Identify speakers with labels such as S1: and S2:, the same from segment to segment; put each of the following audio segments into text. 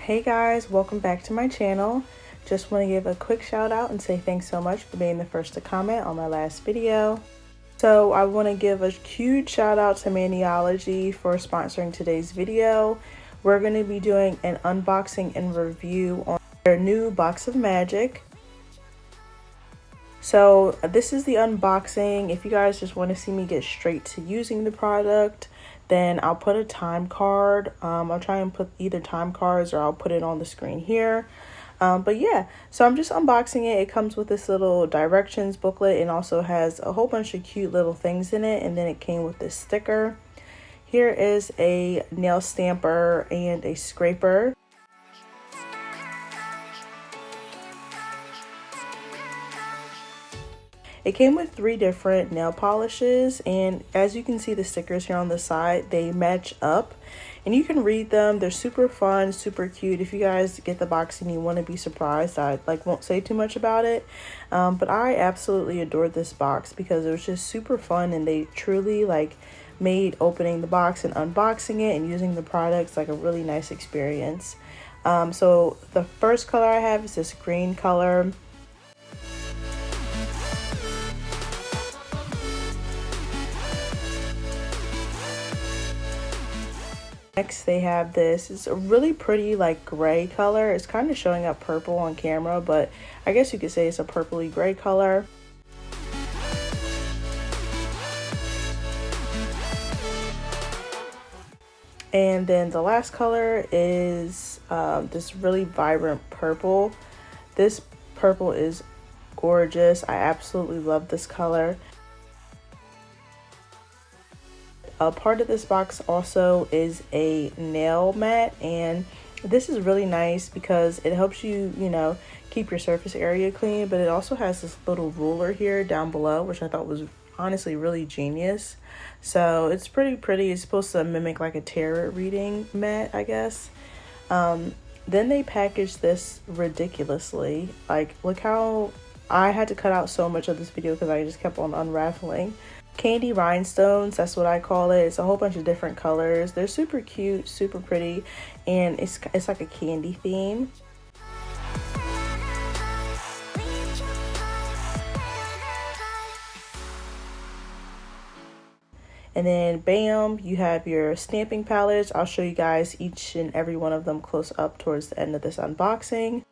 S1: Hey guys, welcome back to my channel. Just want to give a quick shout out and say thanks so much for being the first to comment on my last video. So I want to give a huge shout out to MelodySusie for sponsoring today's video. We're going to be doing an unboxing and review on their new box of magic. So this is the unboxing. If you guys just want to see me get straight to using the product, then I'll put a time card. I'll try and put either time cards or I'll put it on the screen here. But yeah, so I'm just unboxing it. It comes with this little directions booklet and also has a whole bunch of cute little things in it. And then it came with this sticker. Here is a nail stamper and a scraper. It came with 3 different nail polishes, and as you can see the stickers here on the side, they match up and you can read them. They're super fun, super cute. If you guys get the box and you want to be surprised, I won't say too much about it, but I absolutely adored this box because it was just super fun, and they truly made opening the box and unboxing it and using the products like a really nice experience. So the first color I have is this green color. Next they have this. It's a really pretty gray color. It's kind of showing up purple on camera, but I guess you could say it's a purpley gray color. And then the last color is this really vibrant purple. This purple is gorgeous. I absolutely love this color. A part of this box also is a nail mat, and this is really nice because it helps you, keep your surface area clean, but it also has this little ruler here down below, which I thought was honestly really genius. So it's pretty pretty. It's supposed to mimic like a tarot reading mat, I guess. Then they packaged this ridiculously. Look how I had to cut out so much of this video because I just kept on unraveling. Candy rhinestones, that's what I call it. It's a whole bunch of different colors. They're super cute, super pretty, and it's like a candy theme. And then bam, you have your stamping palettes. I'll show you guys each and every one of them close up towards the end of this unboxing.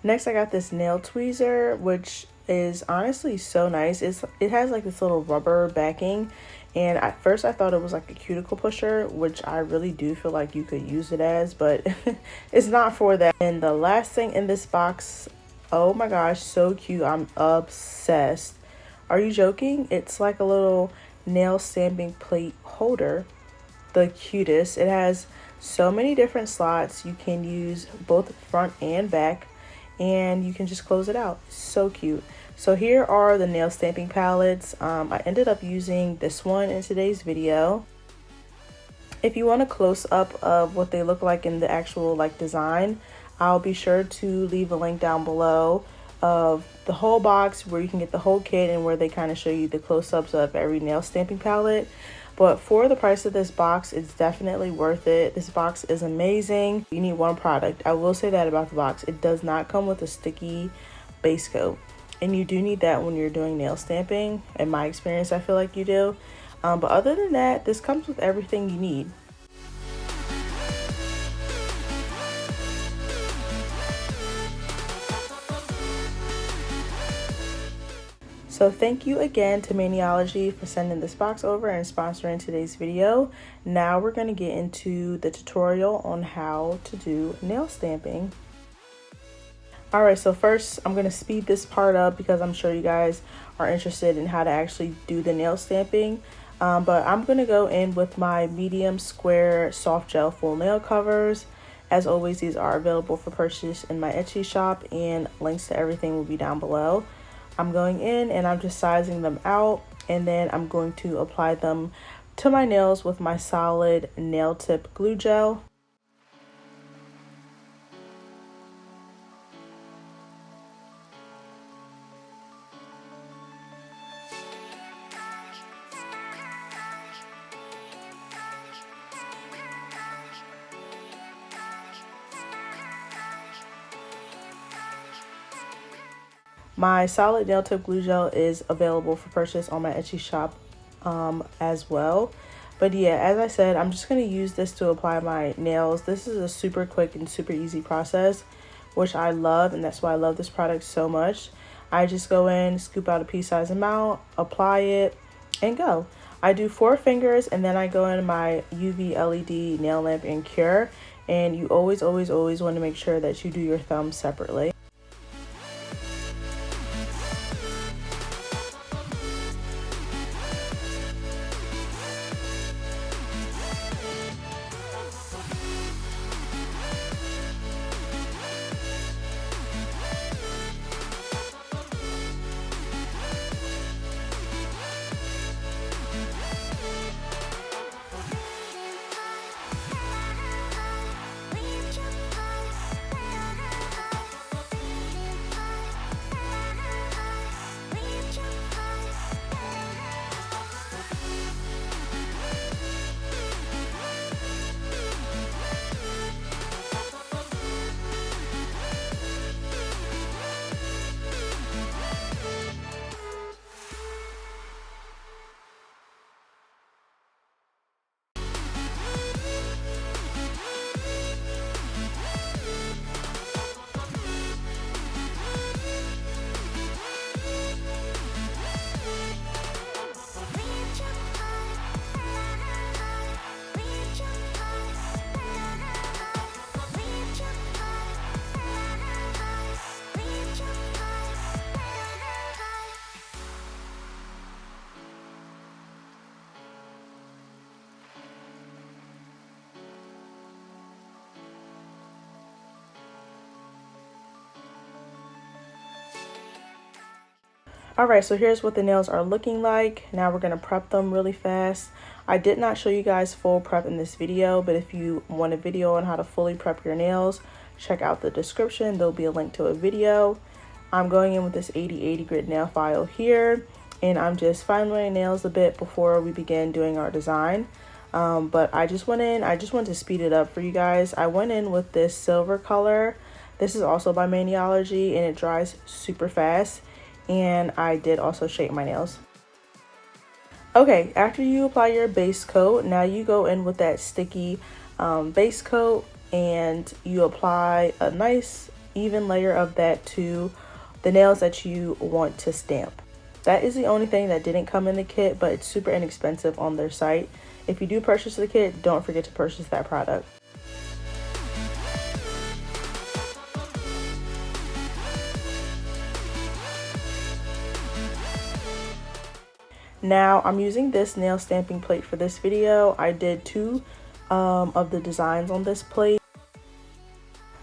S1: Next, I got this nail tweezer, which is honestly so nice. It has this little rubber backing, and at first I thought it was like a cuticle pusher, which I really do feel like you could use it as, but it's not for that. And the last thing in this box, oh my gosh, so cute. I'm obsessed. Are you joking? It's like a little nail stamping plate holder. The cutest. It has so many different slots. You can use both front and back, and you can just close it out. So cute. So here are the nail stamping palettes. I ended up using this one in today's video. If you want a close-up of what they look like in the actual design, I'll be sure to leave a link down below of the whole box where you can get the whole kit and where they kind of show you the close-ups of every nail stamping palette. But for the price of this box, it's definitely worth it. This box is amazing. You need one product. I will say that about the box. It does not come with a sticky base coat, and you do need that when you're doing nail stamping. In my experience, I feel like you do. But other than that, this comes with everything you need. So thank you again to MelodySusie for sending this box over and sponsoring today's video. Now we're going to get into the tutorial on how to do nail stamping. Alright, so first I'm going to speed this part up because I'm sure you guys are interested in how to actually do the nail stamping. But I'm going to go in with my medium square soft gel full nail covers. As always, these are available for purchase in my Etsy shop, and links to everything will be down below. I'm going in and I'm just sizing them out, and then I'm going to apply them to my nails with my solid nail tip glue gel. My solid nail tip glue gel is available for purchase on my Etsy shop as well. But yeah, as I said, I'm just going to use this to apply my nails. This is a super quick and super easy process, which I love, and that's why I love this product so much. I just go in, scoop out a pea-sized amount, apply it, and go. I do 4 fingers, and then I go in my UV LED nail lamp and cure. And you always want to make sure that you do your thumbs separately. Alright, so here's what the nails are looking like. Now we're going to prep them really fast. I did not show you guys full prep in this video, but if you want a video on how to fully prep your nails, check out the description. There'll be a link to a video. I'm going in with this 80/80 grit nail file here, and I'm just fine lining nails a bit before we begin doing our design. But I just wanted to speed it up for you guys. I went in with this silver color. This is also by MANIology, and it dries super fast. And I did also shape my nails. Okay, after you apply your base coat, now you go in with that sticky base coat, and you apply a nice even layer of that to the nails that you want to stamp. That is the only thing that didn't come in the kit, but it's super inexpensive on their site. If you do purchase the kit, don't forget to purchase that product. Now I'm using this nail stamping plate for this video. I did 2 of the designs on this plate.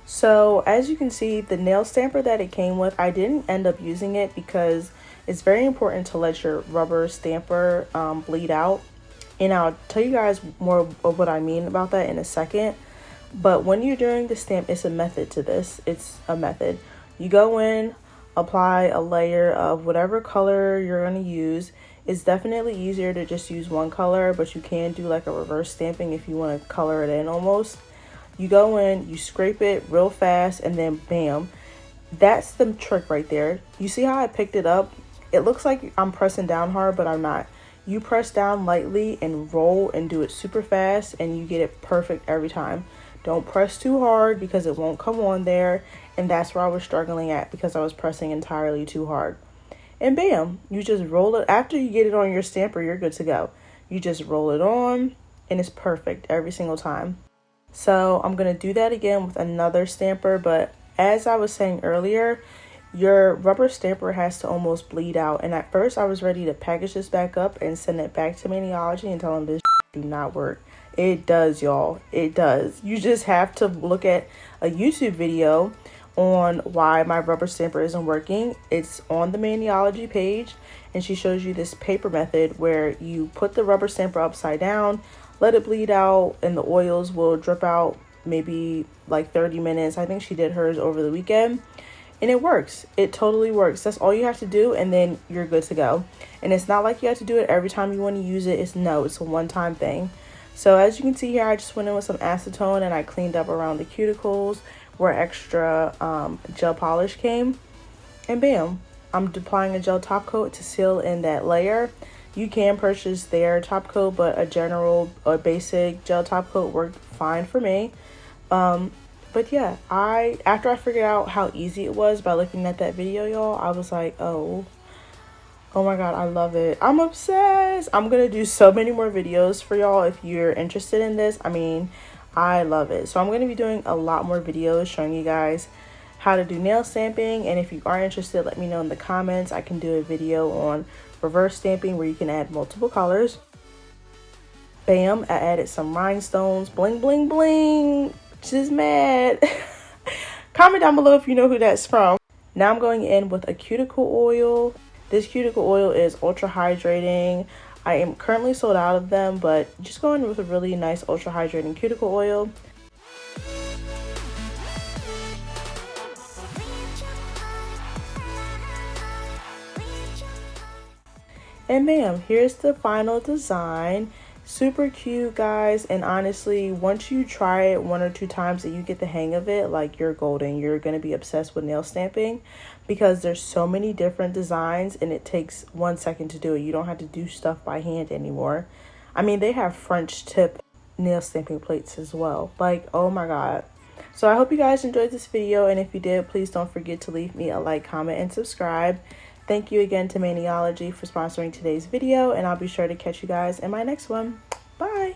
S1: So as you can see, the nail stamper that it came with, I didn't end up using it because it's very important to let your rubber stamper bleed out. And I'll tell you guys more of what I mean about that in a second. But when you're doing the stamp, it's a method to this. It's a method. You go in, apply a layer of whatever color you're going to use. It's definitely easier to just use one color, but you can do like a reverse stamping if you want to color it in almost. You go in, you scrape it real fast, and then bam. That's the trick right there. You see how I picked it up? It looks like I'm pressing down hard, but I'm not. You press down lightly and roll and do it super fast, and you get it perfect every time. Don't press too hard because it won't come on there, and that's where I was struggling at because I was pressing entirely too hard. And bam, you just roll it. After you get it on your stamper, you're good to go. You just roll it on, and it's perfect every single time. So I'm going to do that again with another stamper, but as I was saying earlier, your rubber stamper has to almost bleed out. And at first I was ready to package this back up and send it back to MelodySusie and tell them this do not work. It does, y'all. It does. You just have to look at a YouTube video on why my rubber stamper isn't working. It's on the MelodySusie page, and she shows you this paper method where you put the rubber stamper upside down, let it bleed out, and the oils will drip out maybe like 30 minutes. I think she did hers over the weekend, and it works. It totally works. That's all you have to do, and then you're good to go. And it's not like you have to do it every time you want to use it. It's a one-time thing. So as you can see here, I just went in with some acetone and I cleaned up around the cuticles where extra gel polish came, and bam, I'm applying a gel top coat to seal in that layer. You can purchase their top coat, but a general or basic gel top coat worked fine for me. But yeah, after I figured out how easy it was by looking at that video, y'all, I was like, oh my god, I love it. I'm obsessed. I'm gonna do so many more videos for y'all if you're interested in this. I mean, I love it. So I'm gonna be doing a lot more videos showing you guys how to do nail stamping, and if you are interested, let me know in the comments. I can do a video on reverse stamping where you can add multiple colors. Bam, I added some rhinestones. Bling bling bling. Just mad. Comment down below if you know who that's from. Now I'm going in with a cuticle oil. This cuticle oil is ultra hydrating. I am currently sold out of them, but just going with a really nice ultra hydrating cuticle oil. And bam, here's the final design. Super cute, guys, and honestly, once you try it 1 or 2 times and you get the hang of it, like, you're golden. You're gonna be obsessed with nail stamping because there's so many different designs and it takes 1 second to do it. You don't have to do stuff by hand anymore. I mean, they have French tip nail stamping plates as well. Like, oh my god. So I hope you guys enjoyed this video, and if you did, please don't forget to leave me a like, comment, and subscribe. Thank you again to Maniology for sponsoring today's video, and I'll be sure to catch you guys in my next one. Bye!